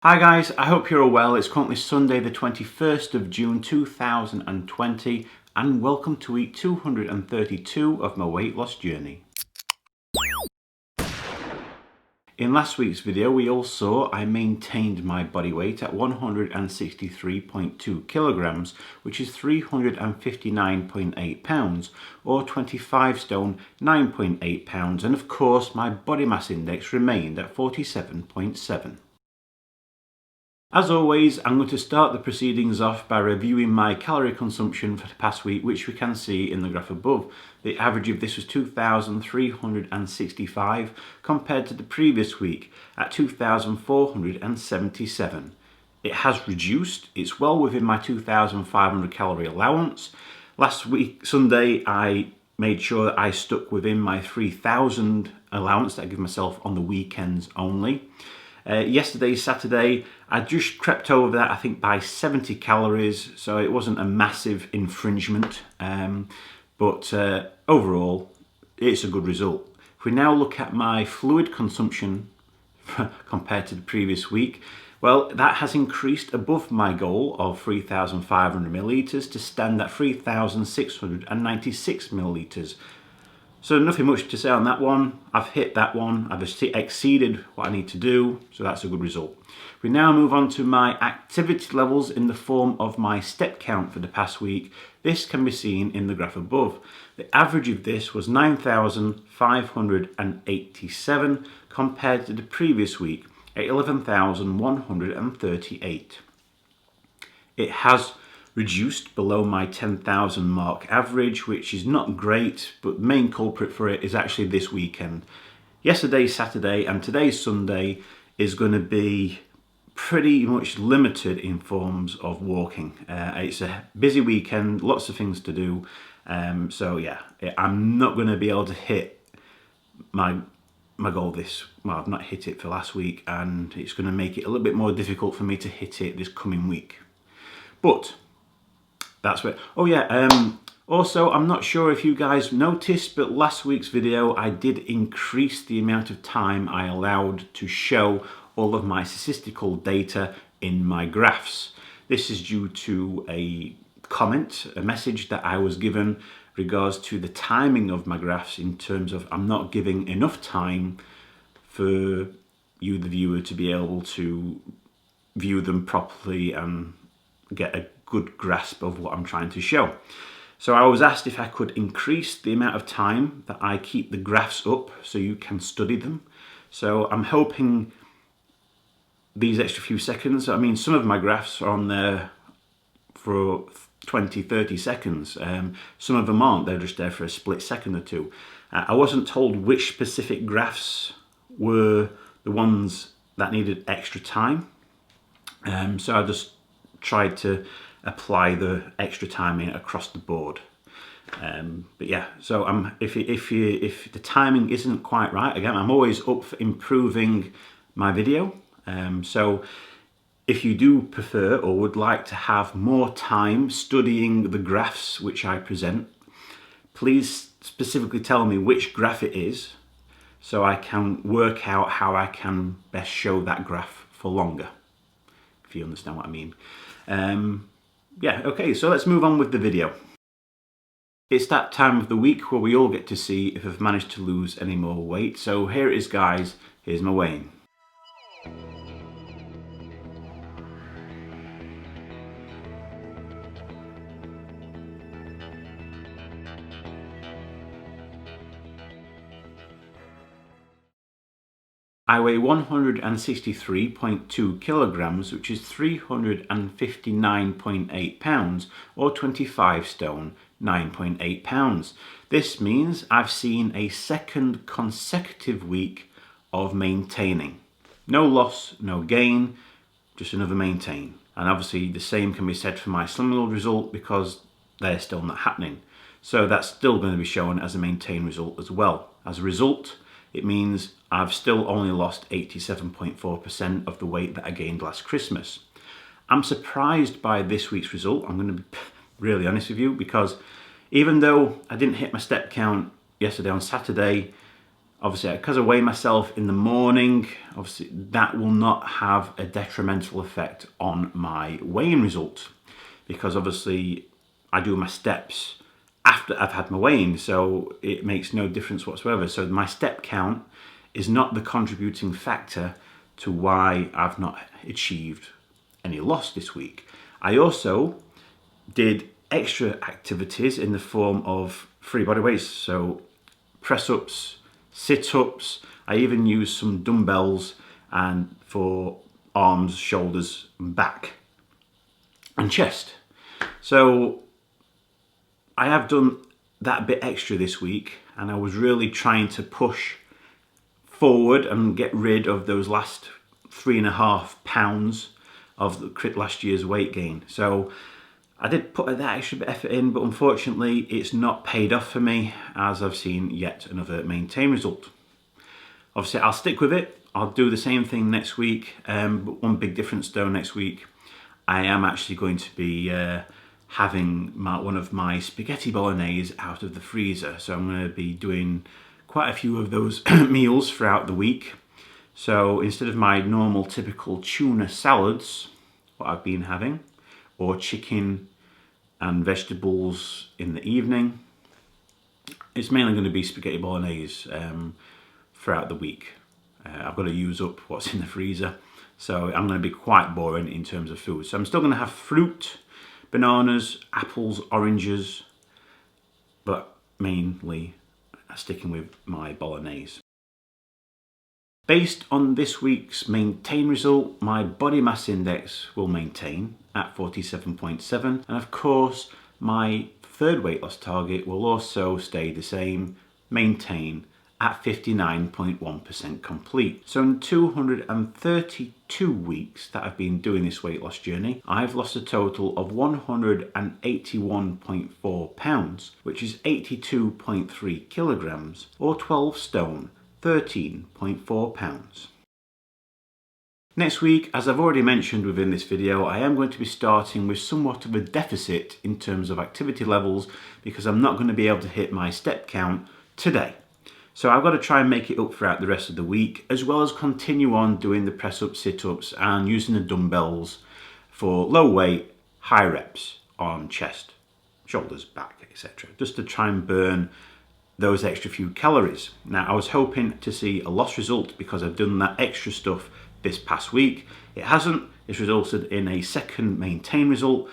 Hi guys, I hope you're all well. It's currently Sunday the 21st of June 2020 and welcome to week 232 of my weight loss journey. In last week's video we all saw I maintained my body weight at 163.2 kilograms, which is 359.8 pounds or 25 stone 9.8 pounds, and of course my body mass index remained at 47.7. As always, I'm going to start the proceedings off by reviewing my calorie consumption for the past week, which we can see in the graph above. The average of this was 2,365 compared to the previous week at 2,477. It has reduced, it's well within my 2,500 calorie allowance. Last week, Sunday, I made sure that I stuck within my 3,000 allowance that I give myself on the weekends only. Yesterday, Saturday, I just crept over that, I think, by 70 calories, so it wasn't a massive infringement, but overall, it's a good result. If we now look at my fluid consumption compared to the previous week, well, that has increased above my goal of 3,500 millilitres to stand at 3,696 millilitres. So nothing much to say on that one. I've hit that one. I've exceeded what I need to do, so that's a good result. We now move on to my activity levels in the form of my step count for the past week. This can be seen in the graph above. The average of this was 9,587 compared to the previous week at 11,138. It has reduced below my 10,000 mark average, which is not great, but the main culprit for it is actually this weekend. Yesterday, Saturday, and today's Sunday is going to be pretty much limited in forms of walking. It's a busy weekend, lots of things to do, so yeah, I'm not going to be able to hit my goal I've not hit it for last week, and it's going to make it a little bit more difficult for me to hit it this coming week. But that's what. Oh yeah, also I'm not sure if you guys noticed, but last week's video I did increase the amount of time I allowed to show all of my statistical data in my graphs. This is due to a message that I was given regards to the timing of my graphs, in terms of I'm not giving enough time for you, the viewer, to be able to view them properly and get a good grasp of what I'm trying to show. So I was asked if I could increase the amount of time that I keep the graphs up so you can study them. So I'm hoping these extra few seconds, I mean, some of my graphs are on there for 20-30 seconds. Some of them aren't, they're just there for a split second or two. I wasn't told which specific graphs were the ones that needed extra time, so I just tried to apply the extra time in across the board. But yeah, so if the timing isn't quite right, again, I'm always up for improving my video. So if you do prefer or would like to have more time studying the graphs which I present, please specifically tell me which graph it is so I can work out how I can best show that graph for longer, if you understand what I mean. Yeah, okay, so let's move on with the video. It's that time of the week where we all get to see if I've managed to lose any more weight. So here it is, guys. Here's my weighing. I weigh 163.2 kilograms, which is 359.8 pounds, or 25 stone, 9.8 pounds. This means I've seen a second consecutive week of maintaining. No loss, no gain, just another maintain. And obviously the same can be said for my slimming result, because they're still not happening. So that's still going to be shown as a maintain result as well. As a result, it means I've still only lost 87.4% of the weight that I gained last Christmas. I'm surprised by this week's result, I'm going to be really honest with you, because even though I didn't hit my step count yesterday on Saturday, Obviously, because I weigh myself in the morning, obviously that will not have a detrimental effect on my weighing result, because obviously I do my steps after I've had my weigh-in, so it makes no difference whatsoever. So my step count is not the contributing factor to why I've not achieved any loss this week. I also did extra activities in the form of free body weights, so press-ups, sit-ups. I even used some dumbbells and for arms, shoulders, and back and chest. So I have done that bit extra this week, and I was really trying to push forward and get rid of those last 3.5 pounds of the last year's weight gain. So I did put that extra bit of effort in, but unfortunately it's not paid off for me, as I've seen yet another maintain result. Obviously I'll stick with it. I'll do the same thing next week, but one big difference though, next week I am actually going to be having one of my spaghetti bolognese out of the freezer. So I'm going to be doing quite a few of those meals throughout the week. So instead of my normal typical tuna salads, what I've been having, or chicken and vegetables in the evening, it's mainly going to be spaghetti bolognese throughout the week. I've got to use up what's in the freezer, so I'm going to be quite boring in terms of food. So I'm still going to have fruit, bananas, apples, oranges, but mainly sticking with my bolognese. Based on this week's maintain result, my body mass index will maintain at 47.7, and of course my third weight loss target will also stay the same, maintain at 59.1% complete. So in 232 weeks that I've been doing this weight loss journey, I've lost a total of 181.4 pounds, which is 82.3 kilograms, or 12 stone, 13.4 pounds. Next week, as I've already mentioned within this video, I am going to be starting with somewhat of a deficit in terms of activity levels, because I'm not going to be able to hit my step count today. So I've got to try and make it up throughout the rest of the week, as well as continue on doing the press-ups, sit-ups and using the dumbbells for low weight, high reps on chest, shoulders, back, etc. Just to try and burn those extra few calories. Now, I was hoping to see a loss result because I've done that extra stuff this past week. It hasn't. It's resulted in a second maintain result.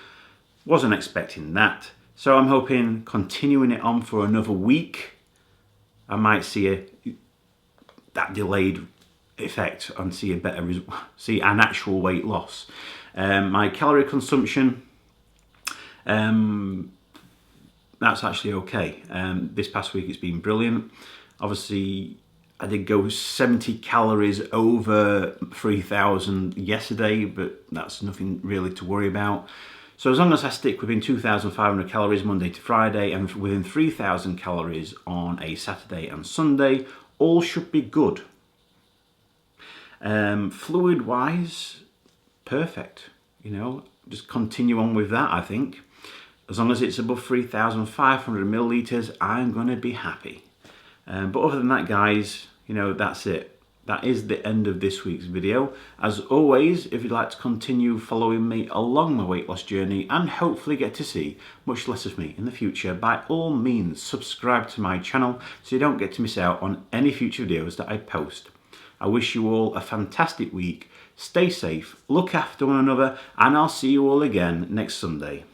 Wasn't expecting that. So I'm hoping continuing it on for another week, I might see that delayed effect and see a better result, see an actual weight loss. My calorie consumption, that's actually okay. This past week it's been brilliant. Obviously I did go 70 calories over 3,000 yesterday, but that's nothing really to worry about. So as long as I stick within 2,500 calories Monday to Friday and within 3,000 calories on a Saturday and Sunday, all should be good. Fluid wise, perfect. You know, just continue on with that, I think. As long as it's above 3,500 milliliters, I'm going to be happy. But other than that, guys, you know, that's it. That is the end of this week's video. As always, if you'd like to continue following me along my weight loss journey and hopefully get to see much less of me in the future, by all means subscribe to my channel so you don't get to miss out on any future videos that I post. I wish you all a fantastic week. Stay safe, look after one another, and I'll see you all again next Sunday.